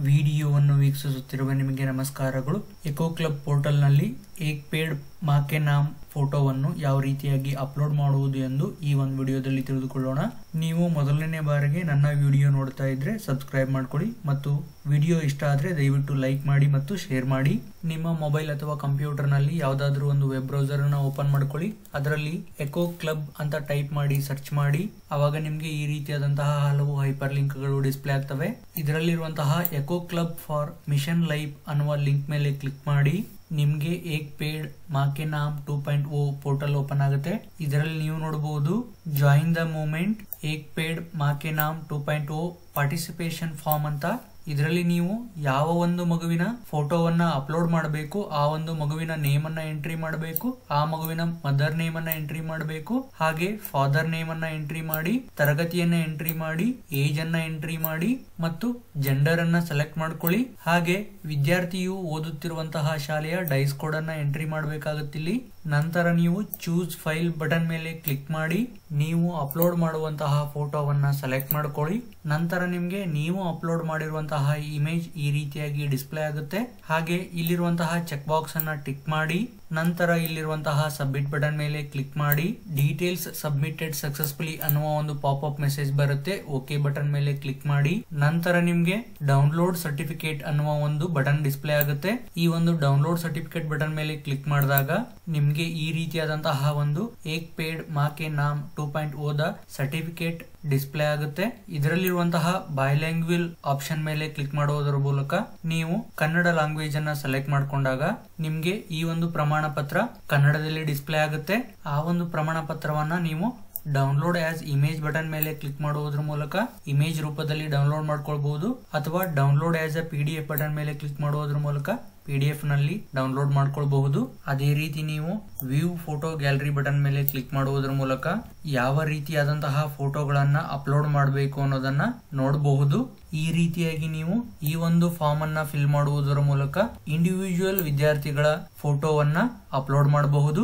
ವಿಡಿಯೋವನ್ನು ವೀಕ್ಷಿಸುತ್ತಿರುವ ನಿಮಗೆ ನಮಸ್ಕಾರಗಳು. ಎಕೋ ಕ್ಲಬ್ ಪೋರ್ಟಲ್ ನಲ್ಲಿ ಏಕ್ ಪೇಡ್ ಮಾ ಕೆ ನಾಮ್ ಫೋಟೋವನ್ನು ಯಾವ ರೀತಿಯಾಗಿ ಅಪ್ಲೋಡ್ ಮಾಡುವುದು ಎಂದು ಈ ಒಂದು ವಿಡಿಯೋದಲ್ಲಿ ತಿಳಿದುಕೊಳ್ಳೋಣ. ನೀವು ಮೊದಲನೇ ಬಾರಿಗೆ ನನ್ನ ವಿಡಿಯೋ ನೋಡ್ತಾ ಇದ್ರೆ ಸಬ್ಸ್ಕ್ರೈಬ್ ಮಾಡ್ಕೊಳ್ಳಿ ಮತ್ತು ವಿಡಿಯೋ ಇಷ್ಟ ಆದ್ರೆ ದಯವಿಟ್ಟು ಲೈಕ್ ಮಾಡಿ ಮತ್ತು ಶೇರ್ ಮಾಡಿ. ನಿಮ್ಮ ಮೊಬೈಲ್ ಅಥವಾ ಕಂಪ್ಯೂಟರ್ ನಲ್ಲಿ ಯಾವ್ದಾದ್ರು ಒಂದು ವೆಬ್ ಬ್ರೌಸರ್ ಅನ್ನು ಓಪನ್ ಮಾಡ್ಕೊಳ್ಳಿ. ಅದರಲ್ಲಿ ಎಕೋ ಕ್ಲಬ್ ಅಂತ ಟೈಪ್ ಮಾಡಿ ಸರ್ಚ್ ಮಾಡಿ. ಅವಾಗ ನಿಮ್ಗೆ ಈ ರೀತಿಯಾದಂತಹ ಹಲವು ಹೈಪರ್ ಲಿಂಕ್ ಗಳು ಡಿಸ್ಪ್ಲೇ ಆಗ್ತವೆ. ಇದರಲ್ಲಿರುವಂತಹ eco club for mission life ಅನ್ನುವ ಲಿಂಕ್ ಮೇಲೆ ಕ್ಲಿಕ್ ಮಾಡಿ ನಿಮ್ಗೆ ಏಕ್ ಪೇಡ್ ಮಾ ಕೆ ನಾಮ್ 2.0 ಪೋರ್ಟಲ್ ಓಪನ್ ಆಗುತ್ತೆ. ಇದರಲ್ಲಿ ನೀವು ನೋಡಬಹುದು join the movement Ek Ped Maa Ke Naam 2.0 participation form ಅಂತ. ಇದರಲ್ಲಿ ನೀವು ಯಾವ ಒಂದು ಮಗುವಿನ ಫೋಟೋವನ್ನ ಅಪ್ಲೋಡ್ ಮಾಡಬೇಕು, ಆ ಒಂದು ಮಗುವಿನ ನೇಮ್ ಅನ್ನ ಎಂಟ್ರಿ ಮಾಡಬೇಕು, ಆ ಮಗುವಿನ ಮದರ್ ನೇಮ್ ಅನ್ನ ಎಂಟ್ರಿ ಮಾಡಬೇಕು, ಹಾಗೆ ಫಾದರ್ ನೇಮ್ ಅನ್ನ ಎಂಟ್ರಿ ಮಾಡಿ, ತರಗತಿಯನ್ನ ಎಂಟ್ರಿ ಮಾಡಿ, ಏಜ್ ಅನ್ನ ಎಂಟ್ರಿ ಮಾಡಿ ಮತ್ತು ಜೆಂಡರ್ ಅನ್ನ ಸೆಲೆಕ್ಟ್ ಮಾಡ್ಕೊಳ್ಳಿ. ಹಾಗೆ ವಿದ್ಯಾರ್ಥಿಯು ಓದುತ್ತಿರುವಂತಹ ಶಾಲೆಯ ಡೈಸ್ ಕೋಡ್ ಅನ್ನ ಎಂಟ್ರಿ ಮಾಡಬೇಕಾಗುತ್ತಿಲ್ಲಿ. ನಂತರ ನೀವು ಚೂಸ್ ಫೈಲ್ ಬಟನ್ ಮೇಲೆ ಕ್ಲಿಕ್ ಮಾಡಿ ನೀವು ಅಪ್ಲೋಡ್ ಮಾಡುವಂತಹ ಫೋಟೋವನ್ನ ಸೆಲೆಕ್ಟ್ ಮಾಡ್ಕೊಳ್ಳಿ. ನಂತರ ನಿಮ್ಗೆ ನೀವು ಅಪ್ಲೋಡ್ ಮಾಡಿರುವಂತಹ ಇಮೇಜ್ ಈ ರೀತಿಯಾಗಿ ಡಿಸ್ಪ್ಲೇ ಆಗುತ್ತೆ. ಹಾಗೆ ಇಲ್ಲಿರುವಂತಹ ಚೆಕ್ ಬಾಕ್ಸ್ ಅನ್ನ ಟಿಕ್ ಮಾಡಿ ನಂತರ ಇಲ್ಲಿರುವಂತಹ ಸಬ್ಮಿಟ್ ಬಟನ್ ಮೇಲೆ ಕ್ಲಿಕ್ ಮಾಡಿ ಡೀಟೇಲ್ಸ್ ಸಬ್ಮಿಟೆಡ್ ಸಕ್ಸಸ್ಫುಲಿ ಅನ್ನುವ ಒಂದು ಪಾಪ್ ಅಪ್ ಮೆಸೇಜ್ ಬರುತ್ತೆ. ಓಕೆ ಬಟನ್ ಮೇಲೆ ಕ್ಲಿಕ್ ಮಾಡಿ ನಂತರ ನಿಮ್ಗೆ ಡೌನ್ಲೋಡ್ ಸರ್ಟಿಫಿಕೇಟ್ ಅನ್ನುವ ಒಂದು ಬಟನ್ ಡಿಸ್ಪ್ಲೇ ಆಗುತ್ತೆ. ಈ ಒಂದು ಡೌನ್ಲೋಡ್ ಸರ್ಟಿಫಿಕೇಟ್ ಬಟನ್ ಮೇಲೆ ಕ್ಲಿಕ್ ಮಾಡಿದಾಗ ನಿಮ್ಗೆ ಈ ರೀತಿಯಾದಂತಹ ಒಂದು ಏಕ್ Ped Maa Ke Naam 2.0 the certificate display ಆಗುತ್ತೆ. ಇದರಲ್ಲಿರುವಂತಹ ಬೈಲ್ಯಾಂಗ್ವೇಜ್ ಆಪ್ಷನ್ ಮೇಲೆ ಕ್ಲಿಕ್ ಮಾಡುವುದರ ಮೂಲಕ ನೀವು ಕನ್ನಡ ಲ್ಯಾಂಗ್ವೇಜ್ ಅನ್ನ ಸೆಲೆಕ್ಟ್ ಮಾಡಿಕೊಂಡಾಗ ನಿಮ್ಗೆ ಈ ಒಂದು ಪ್ರಮಾಣ ಪತ್ರ ಕನ್ನಡದಲ್ಲಿ ಡಿಸ್ಪ್ಲೇ ಆಗುತ್ತೆ. ಆ ಒಂದು ಪ್ರಮಾಣ ಪತ್ರವನ್ನ ನೀವು ಡೌನ್ಲೋಡ್ ಆಸ್ ಇಮೇಜ್ ಬಟನ್ ಮೇಲೆ ಕ್ಲಿಕ್ ಮಾಡುವುದರ ಮೂಲಕ ಇಮೇಜ್ ರೂಪದಲ್ಲಿ ಡೌನ್ಲೋಡ್ ಮಾಡ್ಕೊಳ್ಬಹುದು ಅಥವಾ download as a PDF button ಮೇಲೆ ಕ್ಲಿಕ್ ಮಾಡುವುದರ ಮೂಲಕ PDF ನಲ್ಲಿ ಡೌನ್ಲೋಡ್ ಮಾಡ್ಕೊಳ್ಬಹುದು. ಅದೇ ರೀತಿ ನೀವು ವ್ಯೂ ಫೋಟೋ ಗ್ಯಾಲರಿ ಬಟನ್ ಮೇಲೆ ಕ್ಲಿಕ್ ಮಾಡುವುದರ ಮೂಲಕ ಯಾವ ರೀತಿಯಾದಂತಹ ಫೋಟೋಗಳನ್ನ ಅಪ್ಲೋಡ್ ಮಾಡಬೇಕು ಅನ್ನೋದನ್ನ ನೋಡಬಹುದು. ಈ ರೀತಿಯಾಗಿ ನೀವು ಈ ಒಂದು ಫಾರ್ಮ್ ಅನ್ನ ಫಿಲ್ ಮಾಡುವುದರ ಮೂಲಕ ಇಂಡಿವಿಜುವಲ್ ವಿದ್ಯಾರ್ಥಿಗಳ ಫೋಟೋವನ್ನ ಅಪ್ಲೋಡ್ ಮಾಡಬಹುದು.